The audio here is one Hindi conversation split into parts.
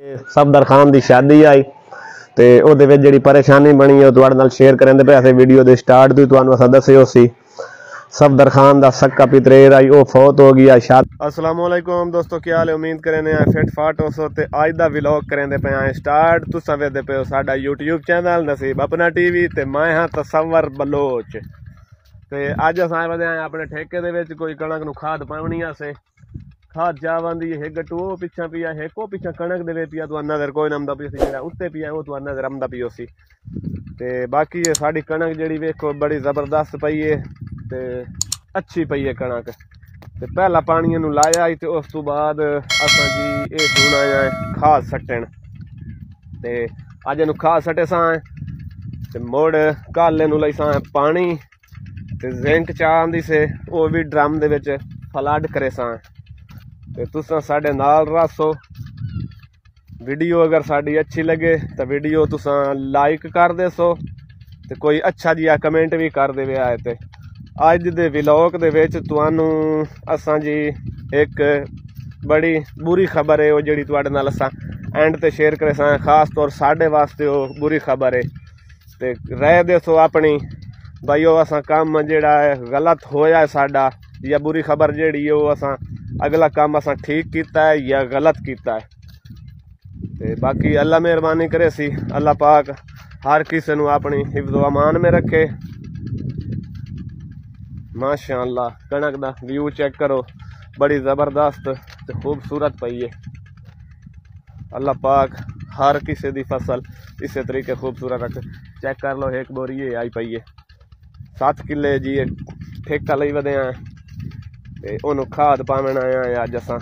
सफदर खान की शादी आई तो ਉਹਦੇ ਵਿੱਚ ਜਿਹੜੀ परेशानी बनी है ਤੁਹਾਡੇ ਨਾਲ शेयर करेंगे पे ऐसे वीडियो के स्टार्ट तो ਤੁਹਾਨੂੰ असां दस्सियो सी सफदर खान का सक्का पितरेर आई वो फौत हो गया शादी। अस्सलाम वालेकुम दोस्तों, क्या हाल है? उम्मीद करें फिट फाट हो सो ते अज का व्लॉग करेंगे पे स्टार्ट। तुसां वेखदे पे हो साडा यूट्यूब चैनल नसीब अपना टीवी ते मैं हाँ तसव्वर बलोच ते अज असां वधे आए अपने ठेके दे विच कोई कणक नूं खाद पावणी आसे। खाद चावंदी है गट्टू वो पिछा पिया है को पिछा कणक दे पिया तो नजर कोई नमदा पी सी उत्ते पिया वो तो नजर आमदा पियो सी ते बाकी साडी कणक जिहड़ी वेखो बड़ी जबरदस्त पई है ते अच्छी पई है कणक ते पहला पानी नूं लाया ते उस तो बाद असां जी ये हुण आया खाद सट्टण ते अज इहनूं खाद सट्टे सां ते मुड़ कल इहनूं लई सां पानी ते जिंक चाहंदी से वो भी ड्रम दे विच फ्लड करे सां ते तुसां साडे नाल रहो। वीडियो अगर साडी अच्छी लगे तो वीडियो तुसां लाइक कर दे सो ते कोई अच्छा जिहा कमेंट भी कर देवे आए ते अज दे व्लॉग दे विच तुहानू असां जी एक बड़ी बुरी खबर है वो जिहड़ी तुहाडे नाल असां एंड ते शेयर करे सां। खास तौर साडे वास्ते वो बुरी खबर है ते रह दे सो अपनी भाई वो असां काम जिहड़ा है गलत होया है साडा या बुरी खबर जिहड़ी है वो असां अगला काम असां ठीक किया है या गलत किया है ते बाकी अल्लाह मेहरबानी करे सी। अल्लाह पाक हर किसी नूं अपनी हिफ्ज़ो अमान में रखे। माशाअल्लाह कणक दा व्यू चेक करो बड़ी ज़बरदस्त ते खूबसूरत पई है। अल्लाह पाक हर किसी दी फसल इस तरीके खूबसूरत रखे। चेक कर लो एक बोरी आई पई है 7 किले जी ठेका लई वधे हैं ते उन्होंने खाद पावन आया है अज असां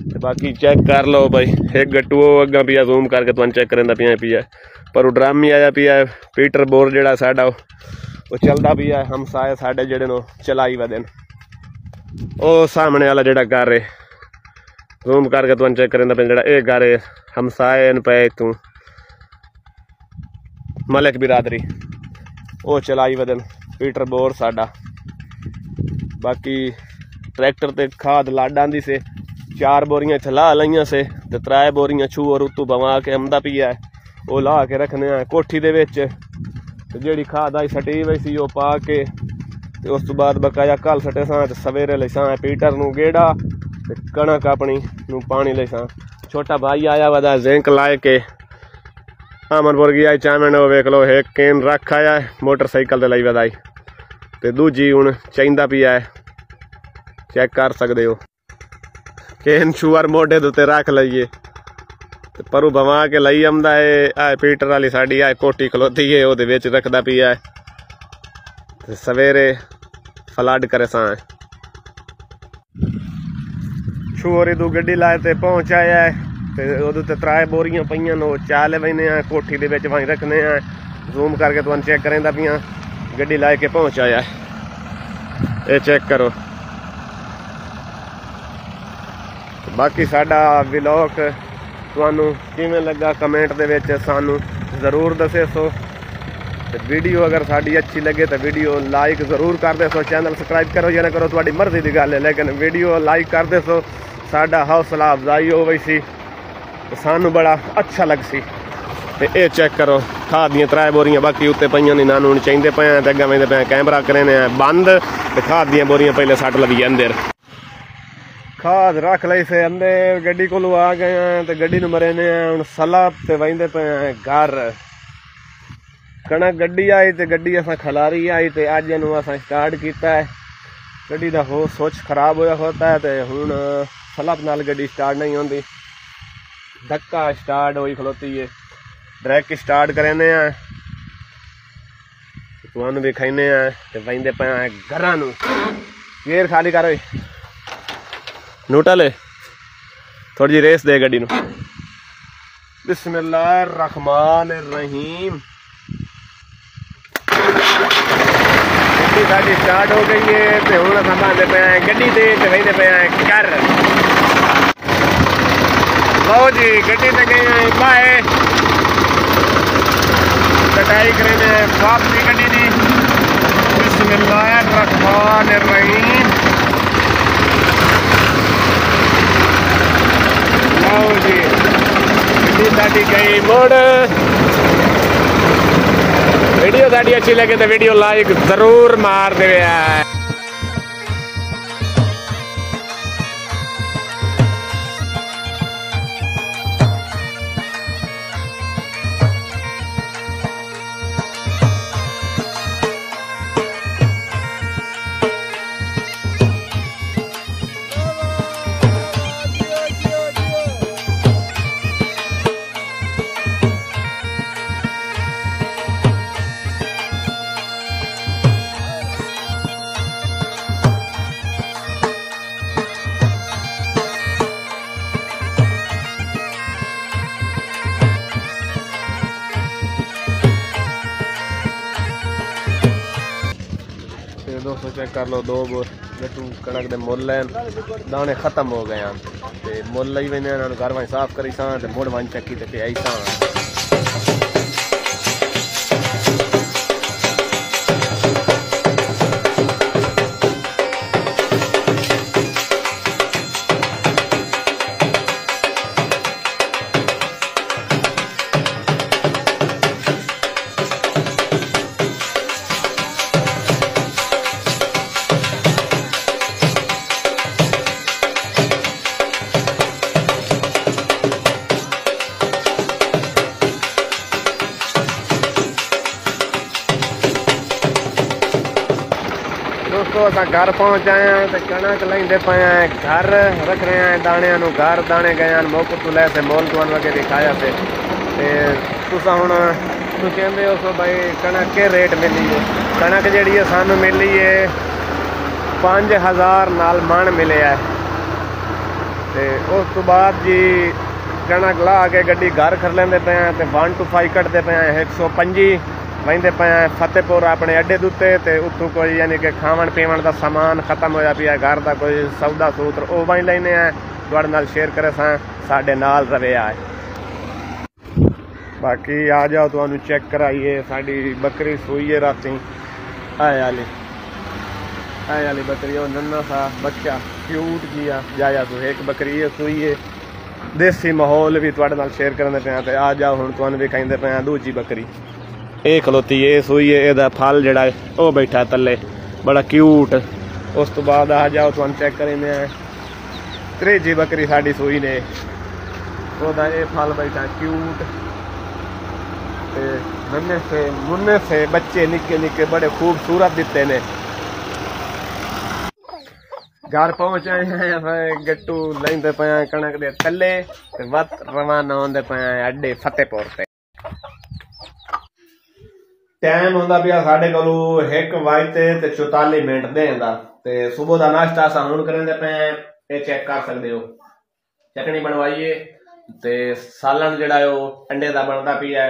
ते बाकी चेक कर लो भाई एक गट्टू अग्गा पिया जूम करके तुहानू चेक करेंदा पिया पर वो ड्रम ही आया पिया पीटर बोर जिहड़ा साडा वो चलदा पिया हमसाए साडे जिहड़े नो चलाई वदे ओ सामने वाला जिहड़ा घर है जूम करके तुहानू चेक करेंदा पिया जिहड़ा ये घर है हमसाए न पे तू मलिक बिरादरी वो चलाई वदे पीटर बोर साडा। बाकी ट्रैक्टर ते खाद लड आंदी से 4 बोरियां इत्थे ला लईयां से ते 3 बोरियां छू और उत्तू बवा के आमदा पिया है वो ला के रखने कोठी दे विच ते जेहड़ी खाद आई सटी वई सी वो पा के ते उस तो बाद बकाया कल सटे सां ते सवेरे लई सां पीटर नूं गेड़ा ते कणक अपनी नूं पानी लई सां। छोटा भाई आया वदा जिंक लाए के आमनपुर गया चामन वो वेख लो एक केन रख आया मोटरसाइकिल ते लई वदाई ते दूजी हुण चाहींदा पिया है चेक कर सकते हो केन शुअर मोढे दे उत्ते रख लईए परू बवा के लई आंदा है। आ पीटर वाली साडी आ कोठी खलोती है वो रखदा पिया है सवेरे फ्लड करे सां शुअर इदू गड्डी लाए ते पहुंच आया है ते ओदे ते 3 बोरियां पईयां नो चाले वहीने कोठी दे विच वहीं रखने जूम करके तुहानू चेक करेंदा पिया गड्डी लाए के पहुंच आया है ये चेक करो। बाकी साडा व्लॉग तुहानू किवें लगा कमेंट दे विच सानू जरूर दसे सो ते वीडियो अगर साडी अच्छी लगे तो वीडियो लाइक जरूर कर दे सो। चैनल सबसक्राइब करो या ना करो तुहाडी मर्जी दी गल है लेकिन वीडियो लाइक कर दे सो साडा हौसला अफजाई हो वई सी ते सानू बड़ा अच्छा लग सी। ते ये चेक करो खाद दियां 3 बोरियां बाकी उत्ते पईयां नी नानू चाहिए पे ते अग्गे वेंदे पे कैमरा करेने बंद ते खाद दियां बोरियां पहले सट लगी अंदर खाद रख लई से अंदर गड्डी कोलों आ गए हैं तो गड्डी नूं मरे ने हुण सलाब ते वहिंदे पे घर कणक गड्डी आई तो गड्डी असां खलारी आई तो अज इहनूं असां स्टार्ट कीता है। गड्डी दा हो सोच खराब होया होता है तो हुण सलाब नाल गड्डी स्टार्ट नहीं होंदी धक्का स्टार्ट होई खलोती है डायरेक्ट स्टार्ट करेने तुहानू विखाने तो वहिंदे पे घरां नूं गेर खाली कर नूटल थोड़ी जी रेस दे गड्डी नूं। बिस्मिल्लाह रहमान रहीम गड्डी साडी स्टार्ट हो गई है तो हुण असां बांधे पे गड्डी ते वहिंदे पे घर लो जी गड्डी ते गए बाय कटाई करें वापसी गड्डी दी। बिस्मिल्लाह रहमान रहीम आओ जी गड्डी साड़ी गई मुड़। वीडियो साड़ी अच्छी लगे तो वीडियो लाइक जरूर मार दे। दोस्तों चेक कर लो, दो गट्टू कणक के मुल दाने खत्म हो गए हैं। मुल ही मैंने घर वहीं साफ करी सा मुड़ वन चक्की ते आई सा। दोस्तों अस घर पहुँच आए हैं तो कणक लेंदे पे हैं, घर रख रहे हैं दाणिया घर दाने गए हैं मौके तो लै मोल तुम अगे दिखाया से। तुस हुण तुम कहते हो भाई कणक के रेट मिली है। कणक जी सानू मिली है 5000 नाल मन मिले है। उस तो बाद जी कणक ला के गड्डी घर कर लेंदे पे हैं तो 1 to 5 कटते पे हैं 125 वहींदे पे हैं फतेहपुर अपने अड्डे दुते ते उतों कोई यानी कि खावन पीवन का सामान खत्म होया पिया घर का कोई सौदा सूत्र वो वहीं लेने हैं तुहाडे नाल शेयर करे साडे नाल रवे आए। बाकी आ जाओ तुहानू चेक कराइए साडी बकरी सूई है राती आए वाली बकरी वो नन्ना सा बच्चा क्यूट किया जाया तो एक बकरी है सूई है। देसी माहौल भी तुहाडे नाल शेयर करने पे हैं। आ जाओ हुण तुहानू भी कहंदे पे हैं दूजी बकरी ये खलोती है सूई है एदा फल जड़ा है वो बैठा थले बड़ा क्यूट। उस तो बाद आ जाओ तुम चेक करेंगे त्रीजी बकरी साड़ी सूई ने ओदा ये फल बैठा क्यूट। मुन्ने से बच्चे निके निके बड़े खूबसूरत दिते ने। घर पहुंच आए हैं गट्टू लेंदे पे कणक दे थले वत रवाना होंदे पे अड्डे फतेहपुर से। टाइम होंदा पिया साढ़े को 1:44 दें दा ते सुबह का नाश्ता अस हुण करेंदे पे ये चेक कर सकते हो। चटनी बनवाइए ते सालन जिहड़ा है वो अंडे का बनता पिया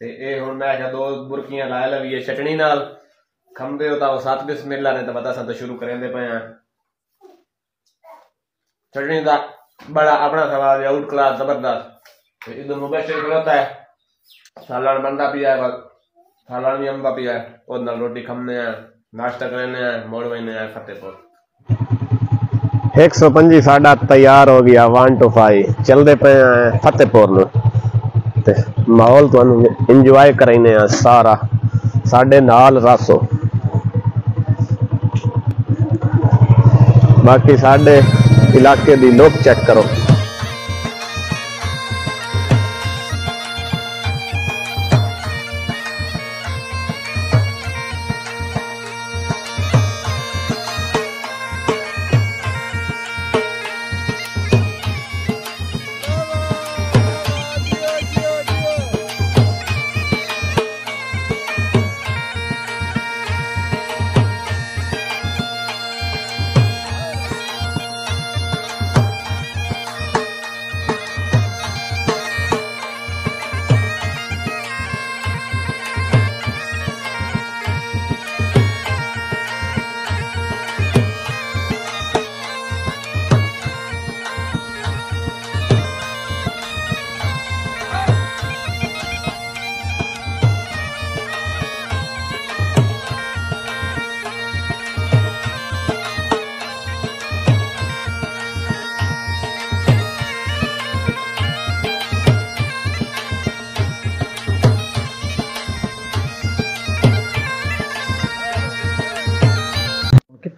ते ये हुण मैं 2 बुरकियां ला लवीए चटनी नाल खंबे हो तो 7 बिस्मिल्लाह ने तो पता सा शुरू करेंदे पे चटनी का बड़ा अपना स्वाद आउट क्लास जबरदस्त। इधर मुबशर खलोता है सालन बनता पिया है सालन भी अम्बा पिया है और नाल रोटी खमने नाश्ता करने मोड़ महीने फतेहपुर 125 साडा तैयार हो गया 1 to 5 चलते पे फतेहपुर ते माहौल तुहानू इंजॉय कराने सारा साडे नाल रासो। बाकी साडे इलाके दी लोग चेक करो।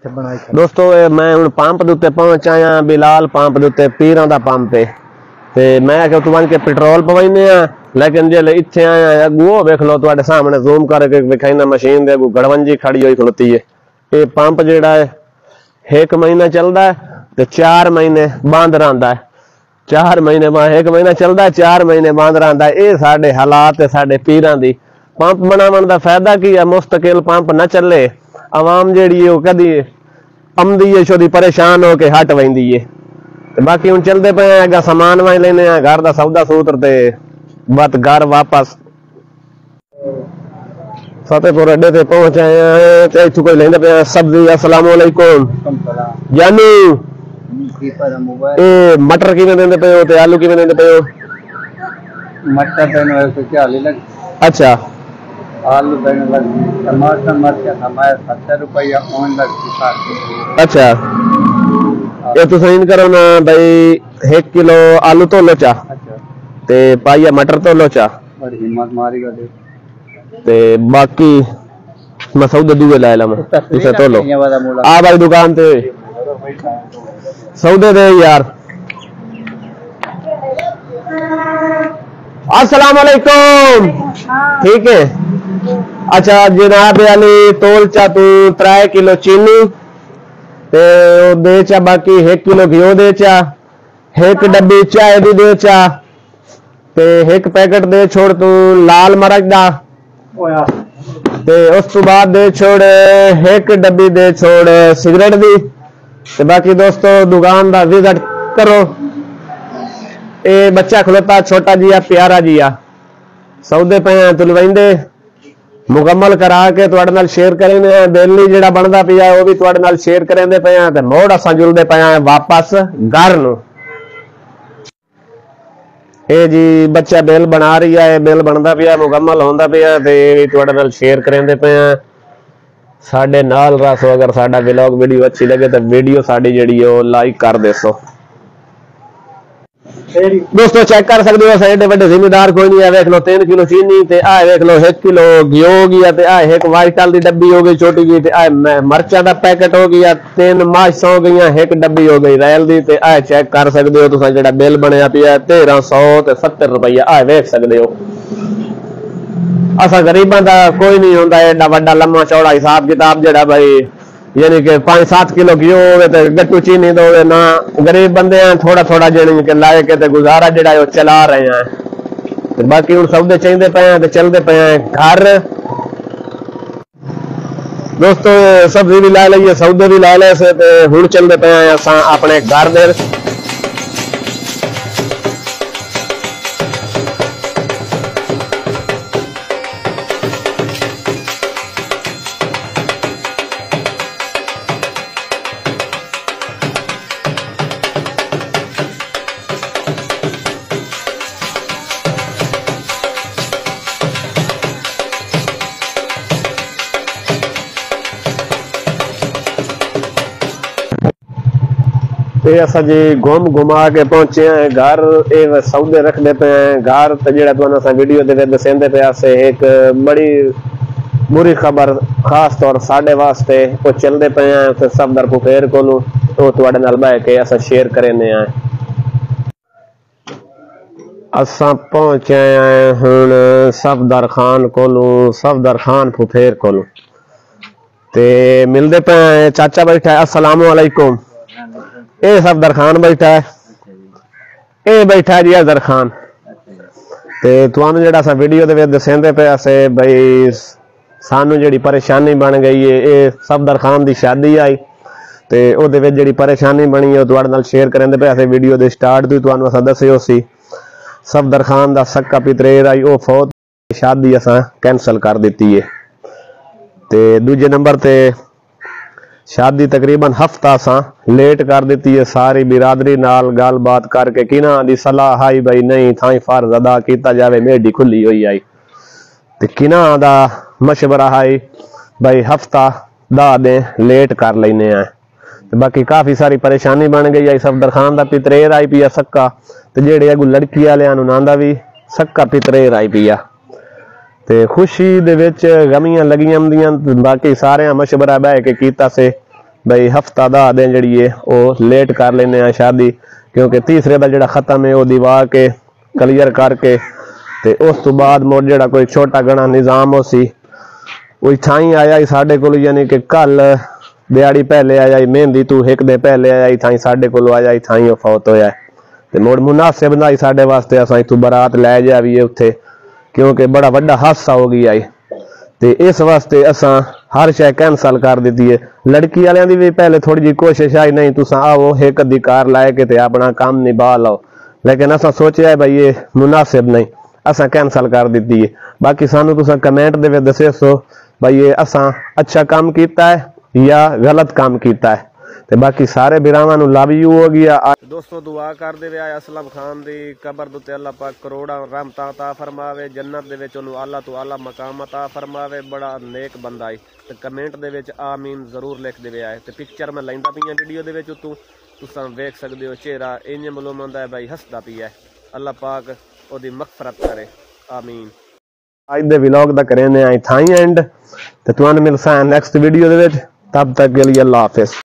दोस्तों मैं हुण पंप दे उत्ते पहुंच आया, बिलाल पंप दे उत्ते पीरां दा पंप है ते मैं आख्या तू बन के पेट्रोल पवाइने आ, लेकिन जे इत्थे आया अगू वेख लो तुहाडे सामने जूम करके विखाइना मशीन दे अगू गड़वंजी खड़ी होई खलोती है। ये पंप जेड़ा है 1 महीना चलदा है ते 4 महीने बंद रहिंदा है। 4 महीने बाद 1 महीना चलदा है, 4 महीने बंद रहिंदा है। ये साडे हालात है साडे पीरां दी। पंप बनावन दा फायदा की है, मुस्तकिल पंप न चले, आवाम जेड़ी है कदी आमदी है छोड़ी परेशान होके हट वैंदी है। ते बाकी हुण चलदे पे अगा सामान वाई लेने आ, घर दा सौदा सूत्र ते बत घर वापस फतेहपुर अड्डे ते पहुंच आए हैं ते इत्थों कोई लेंदे पे सब्जी। अस्सलाम वालेकुम जानू, ए मटर किवें देंदे पे हो ते आलू किवें देंदे पे हो? मटर देने 140 लग। अच्छा, आलू देने लग, टमाटर मिर्च हमारे 70 रुपया ऑन लग। अच्छा ये तुम इन करो ना भाई 1 किलो आलू तो लो चा ते पाइया मटर तो लो चा, बड़ी हिम्मत मारी गले ते बाकी मैं सौदे दुए ला लम इसे तो लो आ भाई दुकान ते सौदे दे यार। अस्सलाम वालेकुम, ठीक है। अच्छा जनाब अली तोल चा तू 3 किलो चीनी ते दे चा, बाकी 1 किलो घिओ दे चा, 1 डब्बी चाय दी दे चा ते 1 पैकेट दे छोड़ तू लाल मरच दा ते उस तो बाद दे छोड़ 1 डब्बी दे छोड़ सिगरेट दी ते बाकी दोस्तों दुकान दा विजिट करो। ए बच्चा खलोता छोटा जिया प्यारा जिया सौदे पे तुलवाइंदे मुकम्मल करा के तुहाडे नाल शेयर करेंगे। दिल्ली जेड़ा बनदा पिया वो भी तुहाडे नाल शेयर करेंदे पे ते मोड़ असां जुलदे पे वापस घर नूं। ए जी बच्चा बिल बना रही है, बिल बनदा पिया मुकम्मल होंदा पिया ते तुहाडे नाल शेयर करेंदे पे साडे नाल रसो। अगर साडा व्लॉग वीडियो अच्छी लगे तो वीडियो साडी जेड़ी है लाइक कर देसो। दोस्तों चेक कर सकते हो एडे बड़े जिम्मेदार कोई नहीं है। देख लो 3 किलो चीनी ते आ देख लो 1 किलो घी हो गया ते आ 1 वाइटल दी डब्बी हो गई छोटी जी ते आ मर्चा दा पैकेट हो गया, 3 माश हो गई, 1 डब्बी हो गई रैल दी ते आ चेक कर सकते हो तुसा जेड़ा बिल बनया पिया 1370 रुपया आ वेख सकते हो। असा गरीबां दा कोई नहीं होंदा एडा वड्डा लम्मा चौड़ा हिसाब किताब जेड़ा भाई यानी कि 5-7 किलो घी हो तो गट्टू चीनी दो ना। गरीब बंदे हैं थोड़ा थोड़ा जानी कि लाए के गुजारा जेड़ा है चला रहे हैं। बाकी हुण सौदे चाहिए पे हैं चलते पे हैं घर। दोस्तों सब्जी भी ला लीए सौदे भी ला ले से हुण चलते पे हैं असां अपने घर दे। असा जी घूम घुमा के पहुंचे हैं घर। ये सौदे रखते पे हैं घर तो जेड़ा तुहानू वीडियो दे दसेंदे पे आसे एक बड़ी बुरी खबर खास तौर साडे वास्ते वो चलते पे हैं फिर सफदर फुफेर कोलू तो तुहाडे नाल बह के असा शेयर करेने हैं। असा पहुंचे हैं हुण सफदर खान कोलू, सफदर खान फुफेर कोलू ते मिलते पे चाचा बैठा है। अस्सलाम वालेकुम। ये सफदर खान बैठा है, ये बैठा है जी अजहर खान ते तुहानू जेड़ा सा वीडियो दे विच दसेंदे पे असे भाई सानू जेड़ी परेशानी बन गई है ये सफदर खान दी शादी आई ते ओदे विच जेड़ी परेशानी बनी है तुहाडे नाल शेयर करेंदे पे असे वीडियो दे स्टार्ट तो तुहानू असा दस्सियो सी। सफदर खान दा सक्का पितरेर आई ओ फौत, शादी असा कैंसल कर दी है ते दूजे नंबर ते शादी तकरीबन हफ्ता सा लेट कर दी है। सारी बिरादरी नाल गल बात करके किना दी सलाह आई भाई नहीं थाई फर्ज अदा किया जाए, मेडी खुली हुई आई ते किना दा मशवरा आई भाई हफ्ता 10 दिन लेट कर लेने हैं। बाकी काफी सारी परेशानी बन गई आई। सफदर खान दा पितरेर आई पिया सक्का ते जेड़े अगू लड़की वाले नांदा भी सक्का पितरेर आई पिया ते खुशी दे विच गमियां लगियां होंदियां। बाकी सारे मशवरा बह के कीता से भाई हफ्ता 10 दिन जी है वो लेट कर लेने शादी, क्योंकि तीसरे का जो खत्म है वो दिवा के क्लीयर करके ते उस तो बाद मुड़ जो कोई छोटा घना निज़ाम हो सी वो थाई आया साढ़े को, यानी कि कल दिहाड़ी पहले आया मेहंदी तू एक दे पहले आया थाई साढ़े को आया थाई फौत होया ते मुड़ मुनासिब ना साढ़े वास्ते असा इतू बारात लै जाइए उत्थे, क्योंकि बड़ा वड्डा हादसा हो गया है। ते इस वास्ते असा हर शय कैंसल कर दी है। लड़की वाले की भी पहले थोड़ी जी कोशिश आई नहीं तुसा आओ एक अद्धी कार लै के ते अपना काम निभा लो, लेकिन असा सोचा है भाई ये मुनासिब नहीं, असा कैंसल कर दी है। बाकी सानू तुसा कमेंट दे दसो भाई ये असा अच्छा काम किया है या गलत काम किया है। ते बाकी सारे बिरावां नू लव यू हो गया। दोस्तों दुआ कर दे असलम खान दी कबर दुते अल्लाह पाक करोड़ा रहमतां अता फरमावे, जन्नत दे विच ओनू आला तो आला मकाम अता फरमावे, बड़ा नेक बंदा है। ते कमेंट दे विच आमीन जरूर लिख दे आए। ते पिक्चर मैं लैंदा पिया वीडियो दे विच तुसां वेख सकदे हो चेहरा इंज मालूम होंदा है भाई हसदा पिया। अल्लाह पाक ओदी मगफरत करे, आमीन। आज दे व्लॉग दा करेने आई थाई एंड ते तुहानू मिलसा नेक्स्ट वीडियो दे विच, तब तक के लिए अल्लाह हाफिज।